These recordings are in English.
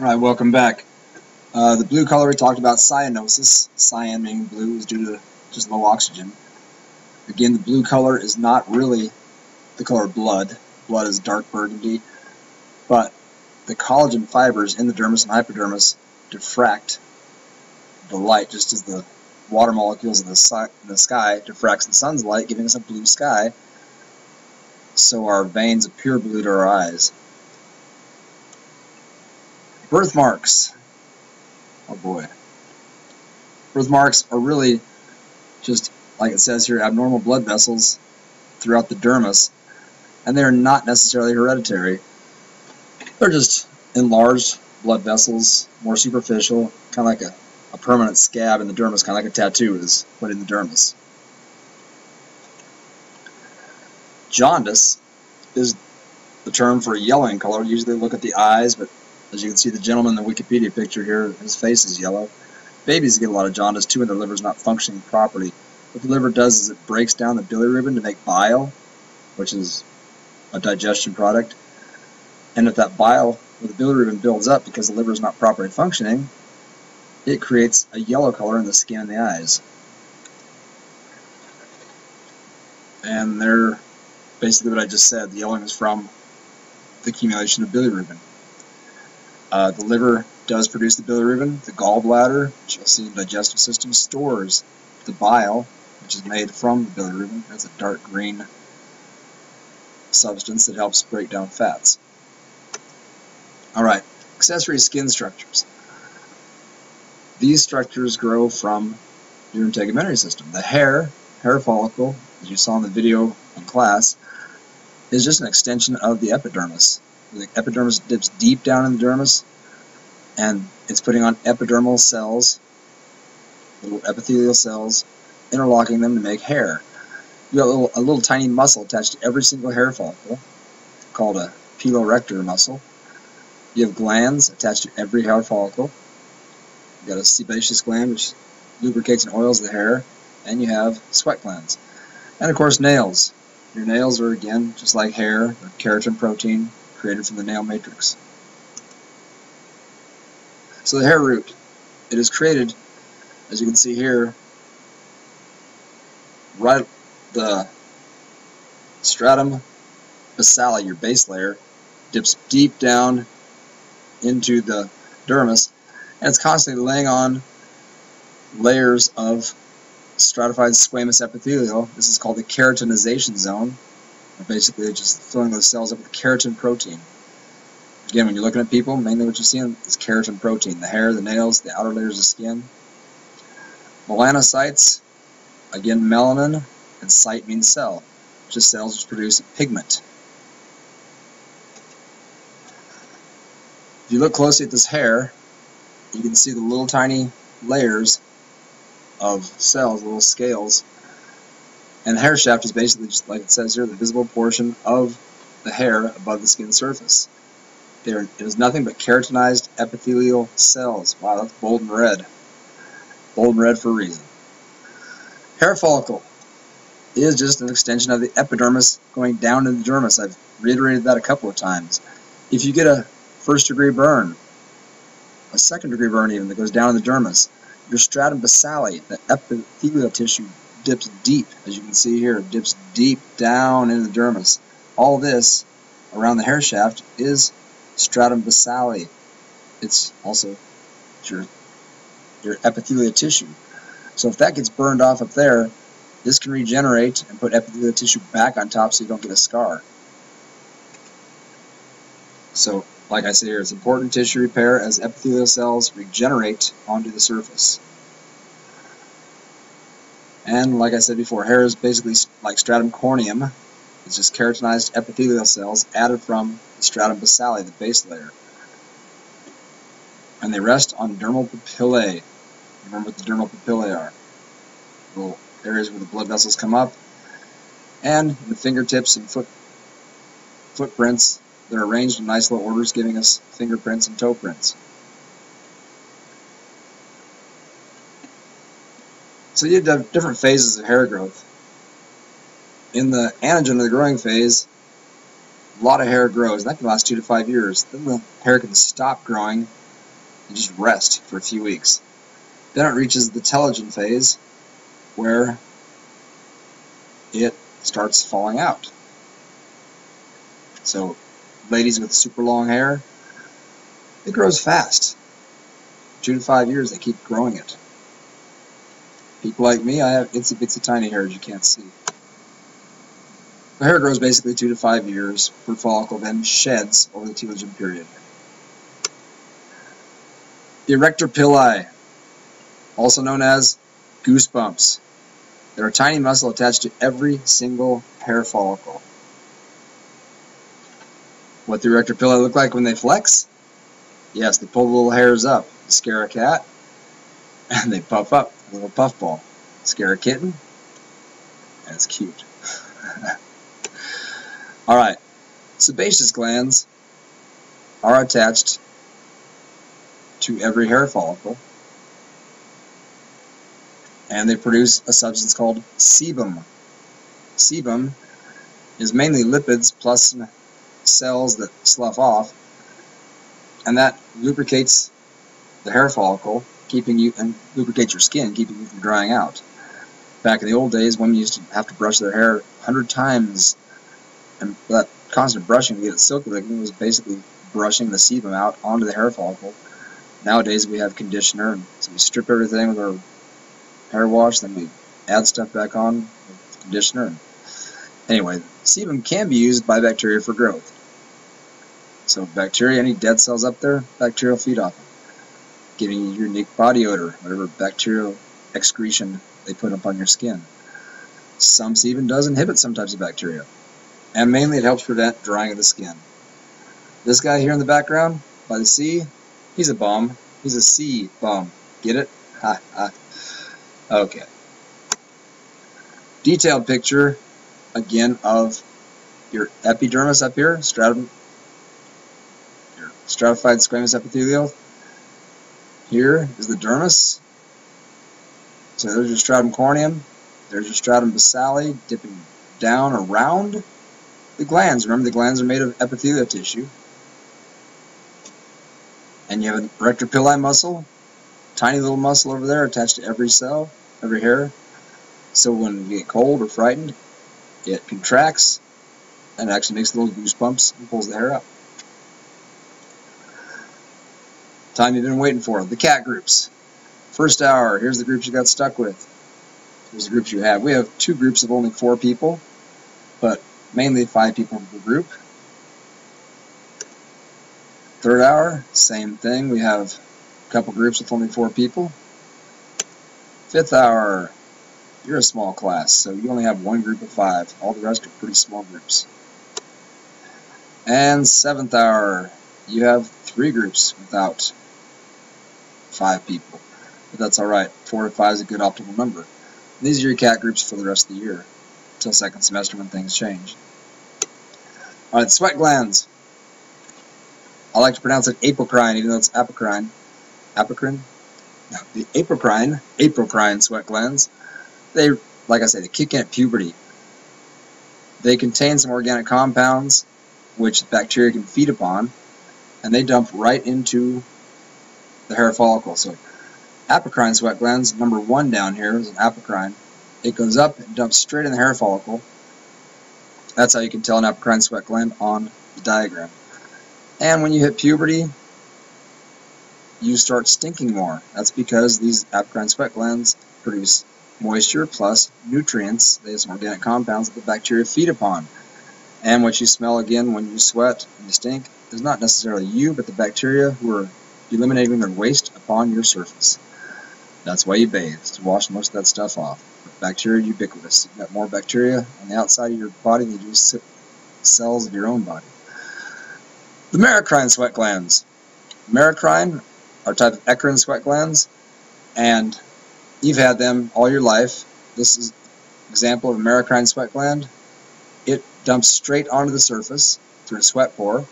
Alright, welcome back. The blue color we talked about cyanosis. Cyan meaning blue is due to just low oxygen. Again, the blue color is not really the color of blood. Blood is dark burgundy. But the collagen fibers in the dermis and hypodermis diffract the light just as the water molecules in the sky diffracts the sun's light, giving us a blue sky. So our veins appear blue to our eyes. Birthmarks. Oh boy. Birthmarks are really just, like it says here, abnormal blood vessels throughout the dermis, and they are not necessarily hereditary. They're just enlarged blood vessels, more superficial, kind of like a permanent scab in the dermis, kind of like a tattoo is put in the dermis. Jaundice is the term for a yellowing color. Usually look at the eyes, but as you can see, the gentleman in the Wikipedia picture here, his face is yellow. Babies get a lot of jaundice too when their liver is not functioning properly. What the liver does is it breaks down the bilirubin to make bile, which is a digestion product. And if that bile or the bilirubin builds up because the liver is not properly functioning, it creates a yellow color in the skin and the eyes. And they're basically what I just said. The yellowing is from the accumulation of bilirubin. The liver does produce the bilirubin. The gallbladder, which you'll see in the digestive system, stores the bile, which is made from the bilirubin. That's a dark green substance that helps break down fats. Alright, accessory skin structures. These structures grow from your integumentary system. The hair follicle, as you saw in the video in class, is just an extension of the epidermis. The epidermis dips deep down in the dermis, and it's putting on epidermal cells, little epithelial cells, interlocking them to make hair. You got a little tiny muscle attached to every single hair follicle, called a pilorector muscle. You have glands attached to every hair follicle. You got a sebaceous gland, which lubricates and oils the hair, and you have sweat glands. And of course, nails. Your nails are, again, just like hair, they're keratin protein created from the nail matrix. So the hair root, it is created, as you can see here, right the stratum basale, your base layer, dips deep down into the dermis, and it's constantly laying on layers of stratified squamous epithelial. This is called the keratinization zone. Basically, just filling those cells up with keratin protein. Again, when you're looking at people, mainly what you're seeing is keratin protein. The hair, the nails, the outer layers of skin. Melanocytes, again, melanin, and cyte means cell. Just cells which produce pigment. If you look closely at this hair, you can see the little tiny layers of cells, little scales. And the hair shaft is basically, just like it says here, the visible portion of the hair above the skin surface. It is nothing but keratinized epithelial cells. Wow, that's bold and red. Bold and red for a reason. Hair follicle is just an extension of the epidermis going down into the dermis. I've reiterated that a couple of times. If you get a first-degree burn, a second-degree burn even, that goes down in the dermis, your stratum basale, the epithelial tissue, dips deep, as you can see here, it dips deep down into the dermis. All this around the hair shaft is stratum basale. It's also your epithelial tissue. So if that gets burned off up there, this can regenerate and put epithelial tissue back on top so you don't get a scar. So, like I said here, it's important tissue repair as epithelial cells regenerate onto the surface. And like I said before, hair is basically like stratum corneum. It's just keratinized epithelial cells added from the stratum basale, the base layer. And they rest on dermal papillae. Remember what the dermal papillae are. Little areas where the blood vessels come up. And the fingertips and footprints, they're arranged in nice little orders, giving us fingerprints and toe prints. So you have different phases of hair growth. In the anagen of the growing phase, a lot of hair grows. That can last 2 to 5 years. Then the hair can stop growing You just rest for a few weeks. Then it reaches the telogen phase, where it starts falling out. So ladies with super long hair, it grows fast. 2 to 5 years, they keep growing it. People like me, I have itsy bitsy tiny hair, as you can't see. The hair grows basically 2 to 5 years per follicle, then sheds over the telogen period. The erector pili, also known as goosebumps. They're a tiny muscle attached to every single hair follicle. What the erector pili look like when they flex? Yes, they pull the little hairs up. You scare a cat, and they puff up, a little puffball. Scare a kitten, and it's cute. Alright, sebaceous glands are attached to every hair follicle, and they produce a substance called sebum. Sebum is mainly lipids plus cells that slough off, and that lubricates the hair follicle, and lubricates your skin, keeping you from drying out. Back in the old days, women used to have to brush their hair 100 times, and that constant brushing to get it silky looking was basically brushing the sebum out onto the hair follicle. Nowadays we have conditioner, and so we strip everything with our hair wash, then we add stuff back on with conditioner. And anyway, sebum can be used by bacteria for growth. So bacteria, any dead cells up there, bacteria will feed off them, giving you your unique body odor, whatever bacterial excretion they put up on your skin. Some sebum does inhibit some types of bacteria, and mainly it helps prevent drying of the skin. This guy here in the background, by the sea, he's a bum. He's a sea bum. Get it? Ha ha. Okay. Detailed picture, again, of your epidermis up here, your stratified squamous epithelial. Here is the dermis. So there's your stratum corneum. There's your stratum basale, dipping down around the glands. Remember, the glands are made of epithelial tissue. And you have an erector pili muscle, tiny little muscle over there attached to every cell, every hair. So when you get cold or frightened, it contracts and it actually makes little goosebumps and pulls the hair up. Time you've been waiting for, the cat groups. First hour, here's the groups you got stuck with. Here's the groups you have. We have 2 groups of only 4 people, but mainly 5 people in the group. Third hour, same thing. We have a couple groups with only 4 people. Fifth hour, you're a small class, so you only have 1 group of 5. All the rest are pretty small groups. And 7th hour, you have 3 groups without 5 people. But that's alright. 4 to 5 is a good optimal number. And these are your cat groups for the rest of the year, until second semester when things change. Alright, sweat glands. I like to pronounce it apocrine, even though it's apocrine. Apocrine? No, the apocrine sweat glands. They, like I say, they kick in at puberty. They contain some organic compounds which bacteria can feed upon, and they dump right into the hair follicle. So apocrine sweat glands, number 1 down here is an apocrine. It goes up and dumps straight in the hair follicle. That's how you can tell an apocrine sweat gland on the diagram. And when you hit puberty, you start stinking more. That's because these apocrine sweat glands produce moisture plus nutrients. They have some organic compounds that the bacteria feed upon. And what you smell again when you sweat and you stink is not necessarily you, but the bacteria who are eliminating their waste upon your surface. That's why you bathe, to wash most of that stuff off. But bacteria are ubiquitous. You've got more bacteria on the outside of your body than you do cells of your own body. The merocrine sweat glands. Merocrine are a type of eccrine sweat glands, and you've had them all your life. This is an example of a merocrine sweat gland. It dumps straight onto the surface through a sweat pore.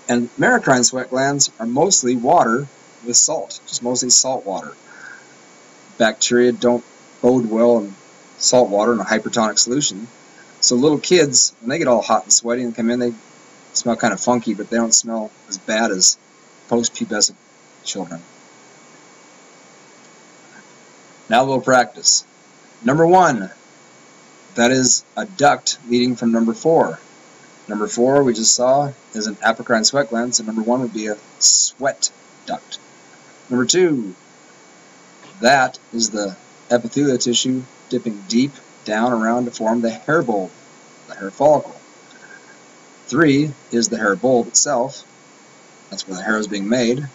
And merocrine sweat glands are mostly water with salt, just mostly salt water. Bacteria don't bode well in salt water in a hypertonic solution. So little kids, when they get all hot and sweaty and come in, they smell kind of funky, but they don't smell as bad as post-pubescent children. Now we'll practice. Number 1, that is a duct leading from number 4. Number 4 we just saw is an apocrine sweat gland, so number 1 would be a sweat duct. Number 2, that is the epithelial tissue dipping deep down around to form the hair bulb, the hair follicle. 3 is the hair bulb itself. That's where the hair is being made.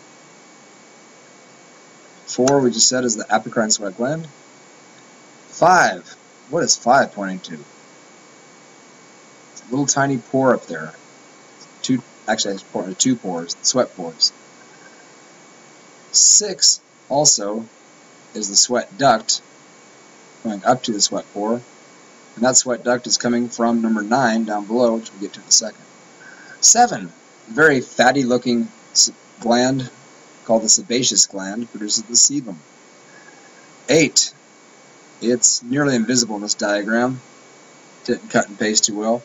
4, we just said, is the apocrine sweat gland. 5, what is 5 pointing to? It's a little tiny pore up there. Actually, it's pointing to 2 pores, sweat pores. 6 also is the sweat duct going up to the sweat pore, and that sweat duct is coming from number 9 down below, which we'll get to in a second. 7, a very fatty looking gland called the sebaceous gland, produces the sebum. 8, it's nearly invisible in this diagram, didn't cut and paste too well,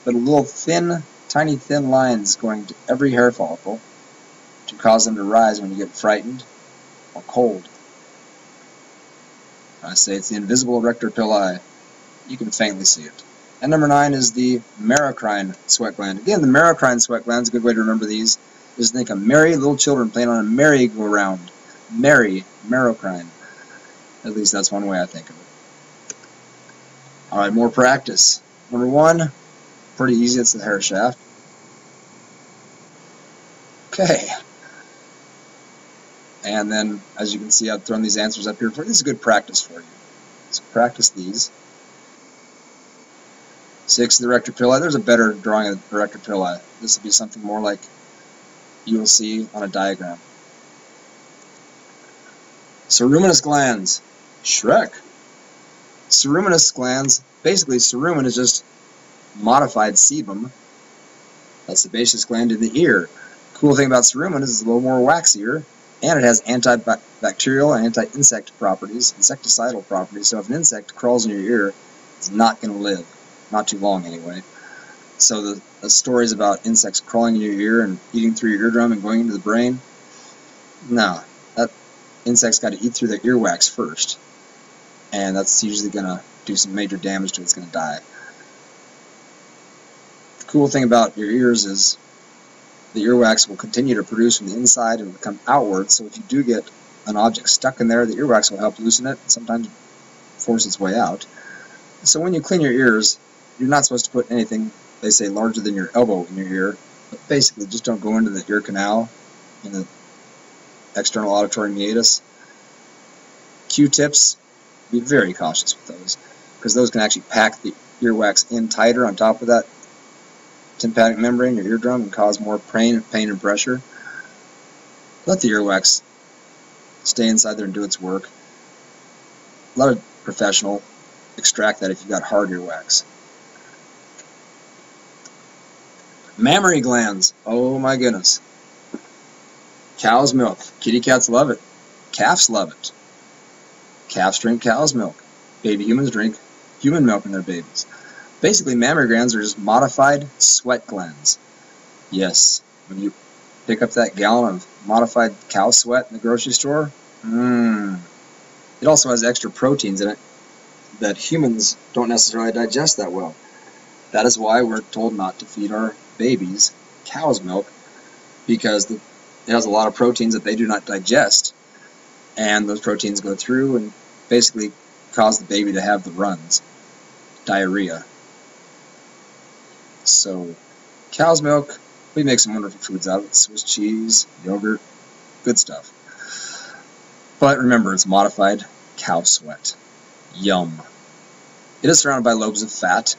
but a little thin, tiny thin lines going to every hair follicle to cause them to rise when you get frightened or cold. I say it's the invisible erector pili. You can faintly see it. And number 9 is the merocrine sweat gland. Again, the merocrine sweat gland is a good way to remember these. Just think of merry little children playing on a merry-go-round. Merry, merocrine. At least that's one way I think of it. Alright, more practice. Number 1, pretty easy, it's the hair shaft. Okay. And then, as you can see, I've thrown these answers up here for you. This is good practice for you. So practice these. 6 the erector pili. There's a better drawing of the erector pili. This will be something more like you will see on a diagram. Ceruminous glands. Shrek. Ceruminous glands, basically cerumen is just modified sebum. That's the sebaceous gland in the ear. Cool thing about cerumen is it's a little more waxier, and it has antibacterial and anti-insect properties, insecticidal properties, so if an insect crawls in your ear, it's not going to live. Not too long anyway. So the stories about insects crawling in your ear and eating through your eardrum and going into the brain, no, that insect's got to eat through the earwax first, and that's usually going to do some major damage to it. It's going to die. The cool thing about your ears is the earwax will continue to produce from the inside and will come outward, so if you do get an object stuck in there, the earwax will help loosen it and sometimes force its way out. So when you clean your ears, you're not supposed to put anything, they say, larger than your elbow in your ear, but basically just don't go into the ear canal in the external auditory meatus. Q-tips, be very cautious with those, because those can actually pack the earwax in tighter on top of that tympanic membrane, your eardrum, and cause more pain and pressure. Let the earwax stay inside there and do its work. Let a professional extract that if you've got hard earwax. Mammary glands. Oh my goodness. Cow's milk. Kitty cats love it. Calves love it. Calves drink cow's milk. Baby humans drink human milk in their babies. Basically, mammary glands are just modified sweat glands. Yes, when you pick up that gallon of modified cow sweat in the grocery store, it also has extra proteins in it that humans don't necessarily digest that well. That is why we're told not to feed our babies cow's milk, because it has a lot of proteins that they do not digest, and those proteins go through and basically cause the baby to have the runs, diarrhea. So cow's milk, we make some wonderful foods out of it. Swiss cheese, yogurt, good stuff. But remember, it's modified cow sweat. Yum. It is surrounded by lobes of fat,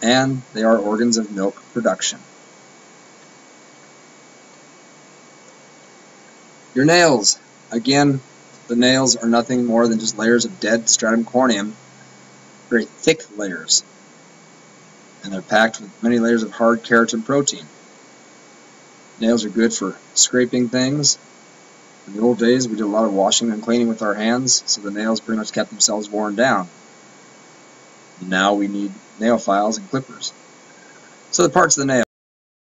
and they are organs of milk production. Your nails. Again, the nails are nothing more than just layers of dead stratum corneum, very thick layers, and they're packed with many layers of hard keratin protein. Nails are good for scraping things. In the old days, we did a lot of washing and cleaning with our hands, so the nails pretty much kept themselves worn down. Now we need nail files and clippers. So the parts of the nail.